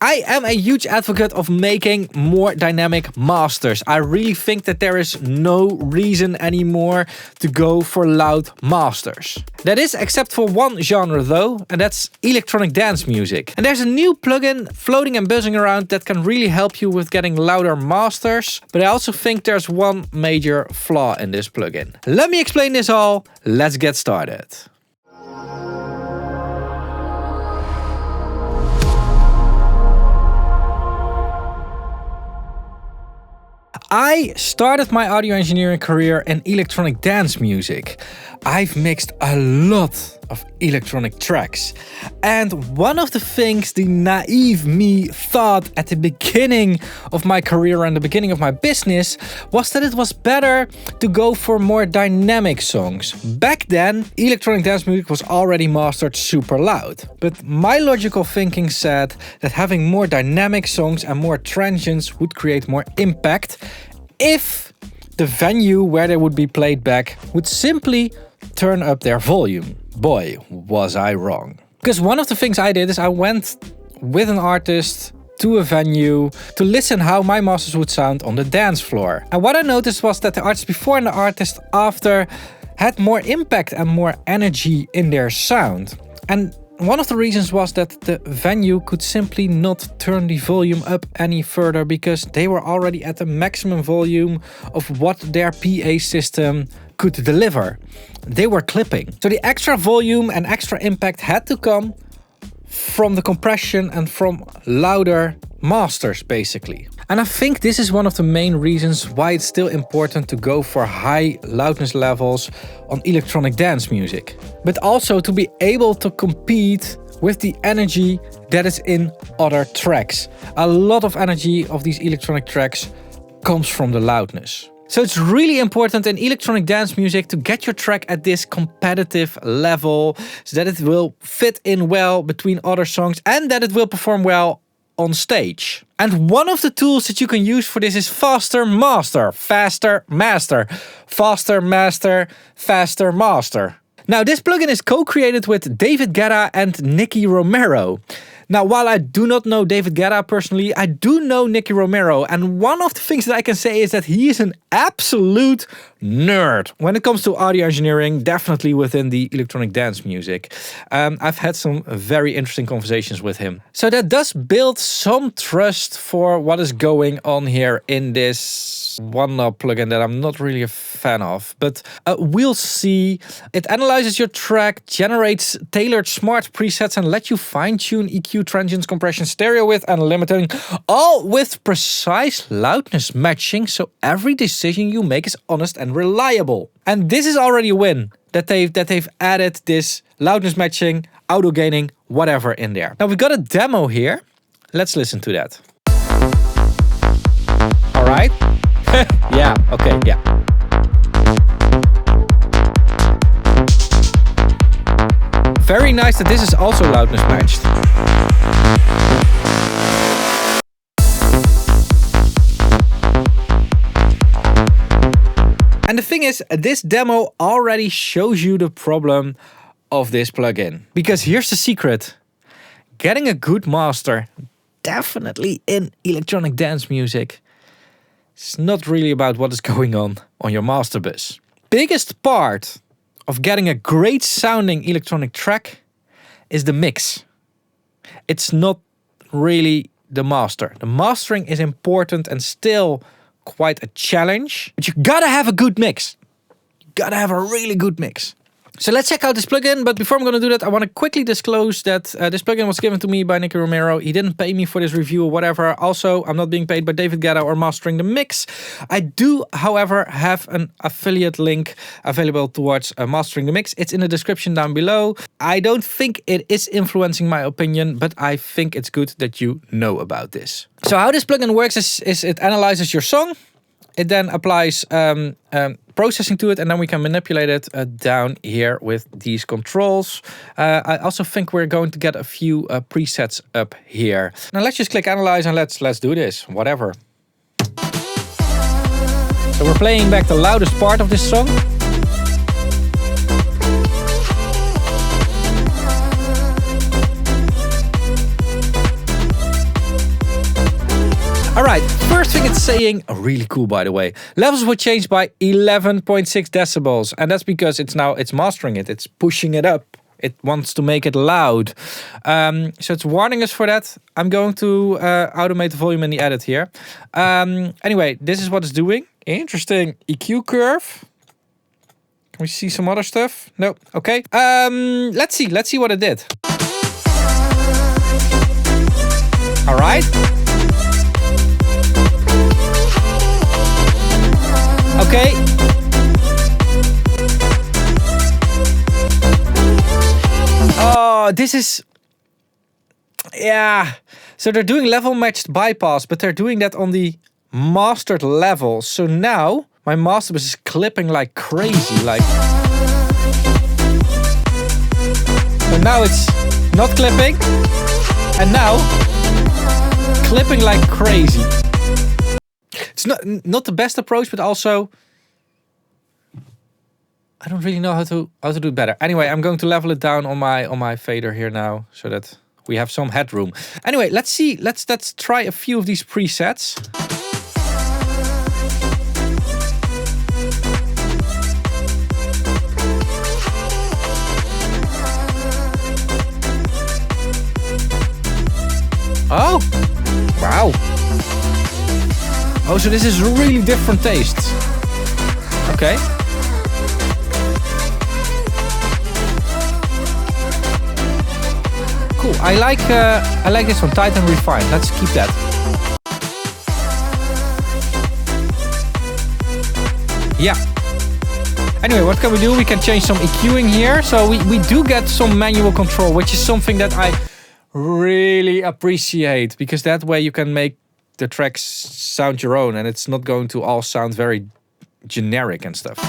I am a huge advocate of making more dynamic masters. I really think that there is no reason anymore to go for loud masters. That is except for one genre though, and that's electronic dance music. And there's a new plugin floating and buzzing around that can really help you with getting louder masters, but I also think there's one major flaw in this plugin. Let me explain this all. Let's get started. I started my audio engineering career in electronic dance music. I've mixed a lot of electronic tracks. And one of the things the naive me thought at the beginning of my career and the beginning of my business was that it was better to go for more dynamic songs. Back then, electronic dance music was already mastered super loud. But my logical thinking said that having more dynamic songs and more transients would create more impact if the venue where they would be played back would simply turn up their volume. Boy, was I wrong. Because one of the things I did is I went with an artist to a venue to listen how my masters would sound on the dance floor. And what I noticed was that the artist before and the artist after had more impact and more energy in their sound. And one of the reasons was that the venue could simply not turn the volume up any further because they were already at the maximum volume of what their PA system could deliver. They were clipping. So the extra volume and extra impact had to come from the compression and from louder masters, basically. And I think this is one of the main reasons why it's still important to go for high loudness levels on electronic dance music. But also to be able to compete with the energy that is in other tracks. A lot of energy of these electronic tracks comes from the loudness. So it's really important in electronic dance music to get your track at this competitive level so that it will fit in well between other songs and that it will perform well on stage. And one of the tools that you can use for this is FASTERMASTER. FASTERMASTER. FASTERMASTER. FASTERMASTER. Now this plugin is co-created with David Guetta and Nicky Romero. Now, while I do not know David Guetta personally, I do know Nicky Romero. And one of the things that I can say is that he is an absolute nerd when it comes to audio engineering, definitely within the electronic dance music. I've had some very interesting conversations with him. So that does build some trust for what is going on here in this one-knob plugin that I'm not really a fan of. But we'll see. It analyzes your track, generates tailored smart presets and lets you fine-tune EQ, transients, compression, stereo width and limiting, all with precise loudness matching, so every decision you make is honest and reliable. And this is already a win, that they've added this loudness matching, auto gaining, whatever in there. Now we've got a demo here. Let's listen to that. All right. Yeah, okay, yeah. Very nice that this is also loudness matched. And the thing is, this demo already shows you the problem of this plugin. Because here's the secret. Getting a good master, definitely in electronic dance music, it's not really about what is going on your master bus. Biggest part of getting a great sounding electronic track is the mix. It's not really the master. The mastering is important and still quite a challenge, but you gotta have a good mix. You gotta have a really good mix. So let's check out this plugin, but before I'm going to do that, I want to quickly disclose that this plugin was given to me by Nicky Romero. He didn't pay me for this review or whatever. Also, I'm not being paid by David Guetta or mastering the mix. I do, however, have an affiliate link available towards mastering the mix. It's in the description down below. I don't think it is influencing my opinion, but I think it's good that you know about this. So how this plugin works is it analyzes your song. It then applies processing to it, and then we can manipulate it down here with these controls. I also think we're going to get a few presets up here. Now let's just click analyze and let's do this, whatever. So we're playing back the loudest part of this song. All right, first thing it's saying, really cool by the way, levels will change by 11.6 decibels. And that's because it's mastering it. It's pushing it up. It wants to make it loud. So it's warning us for that. I'm going to automate the volume in the edit here. Anyway, this is what it's doing. Interesting EQ curve. Can we see some other stuff? No. Okay. Let's see what it did. All right. Okay. Oh, this is... Yeah. So they're doing level matched bypass, but they're doing that on the mastered level. So now my master bus is clipping like crazy. So now it's not clipping. And now clipping like crazy. It's not the best approach, but also I don't really know how to do it better. Anyway, I'm going to level it down on my fader here now so that we have some headroom. Anyway, let's see. Let's try a few of these presets. Oh, wow. Oh, so this is really different tastes. Okay. Cool. I like this one, tight and refined. Let's keep that. Yeah. Anyway, what can we do? We can change some EQing here. So we do get some manual control, which is something that I really appreciate, because that way you can make the tracks sound your own and it's not going to all sound very generic and stuff.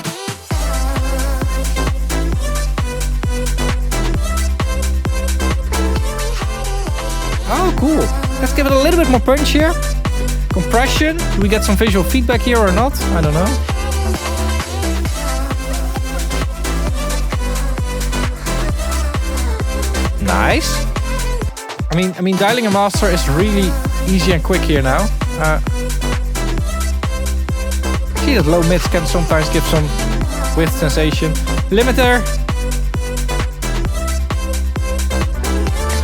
Oh, cool. Let's give it a little bit more punch here. Compression. Do we get some visual feedback here or not? I don't know. Nice. I mean, dialing a master is really easy and quick here now. See that low mids can sometimes give some width sensation. Limiter.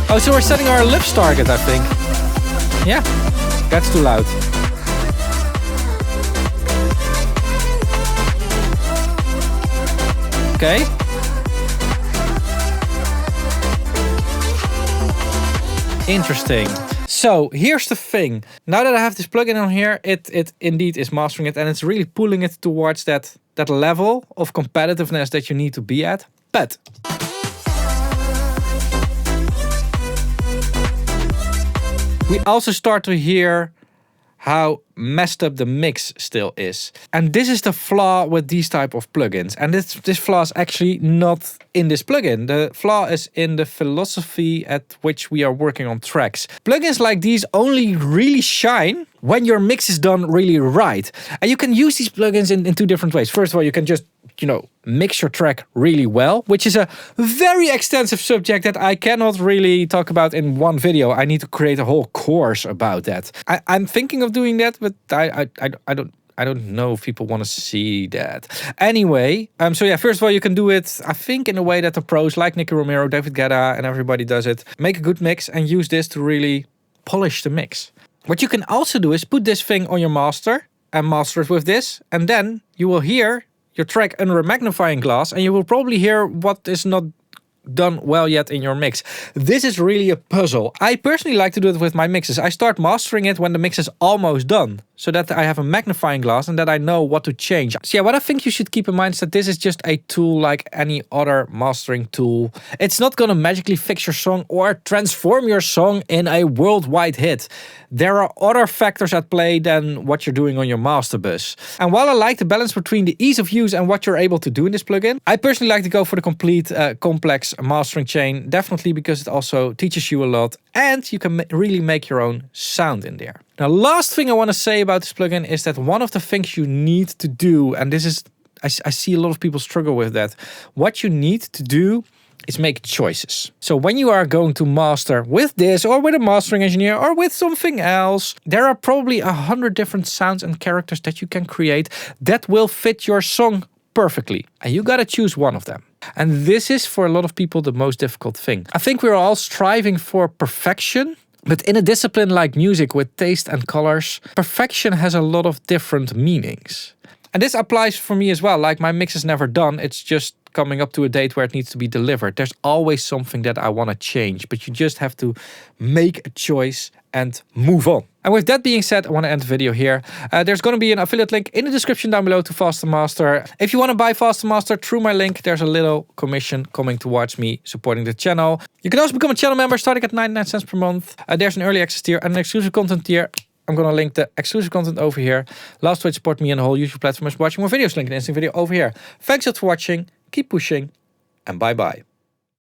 Oh, so we're setting our lips target, I think. Yeah, that's too loud. Okay. Interesting. So here's the thing. Now that I have this plugin on here, it indeed is mastering it, and it's really pulling it towards that level of competitiveness that you need to be at. But we also start to hear how messed up the mix still is. And this is the flaw with these type of plugins. And this flaw is actually not in this plugin. The flaw is in the philosophy at which we are working on tracks. Plugins like these only really shine when your mix is done really right. And you can use these plugins in two different ways. First of all, you can just, mix your track really well, which is a very extensive subject that I cannot really talk about in one video. I need to create a whole course about that. I'm thinking of doing that, but I don't know if people want to see that. Anyway, so yeah, first of all, you can do it, I think, in a way that the pros like Nicky Romero, David Guetta, and everybody does it. Make a good mix and use this to really polish the mix. What you can also do is put this thing on your master and master it with this, and then you will hear your track under a magnifying glass, and you will probably hear what is not done well yet in your mix. This is really a puzzle. I personally like to do it with my mixes. I start mastering it when the mix is almost done, so that I have a magnifying glass and that I know what to change. So yeah, what I think you should keep in mind is that this is just a tool like any other mastering tool. It's not gonna magically fix your song or transform your song in a worldwide hit. There are other factors at play than what you're doing on your master bus. And while I like the balance between the ease of use and what you're able to do in this plugin, I personally like to go for the complete complex mastering chain, definitely because it also teaches you a lot and you can really make your own sound in there. Now, last thing I want to say about this plugin is that one of the things you need to do, and this is, I see a lot of people struggle with that. What you need to do is make choices. So when you are going to master with this or with a mastering engineer or with something else, there are probably 100 different sounds and characters that you can create that will fit your song perfectly. And you gotta choose one of them. And this is for a lot of people the most difficult thing. I think we're all striving for perfection, but in a discipline like music with taste and colors, perfection has a lot of different meanings. And this applies for me as well. Like my mix is never done. It's just coming up to a date where it needs to be delivered. There's always something that I want to change, but you just have to make a choice and move on. And with that being said, I want to end the video here. There's going to be an affiliate link in the description down below to FASTERMASTER. If you want to buy FASTERMASTER through my link, there's a little commission coming towards me supporting the channel. You can also become a channel member starting at 99 cents per month. There's an early access tier and an exclusive content tier. I'm going to link the exclusive content over here. Last way to support me and the whole YouTube platform is watching more videos. Link in the instant video over here. Thanks a lot for watching. Keep pushing and bye bye.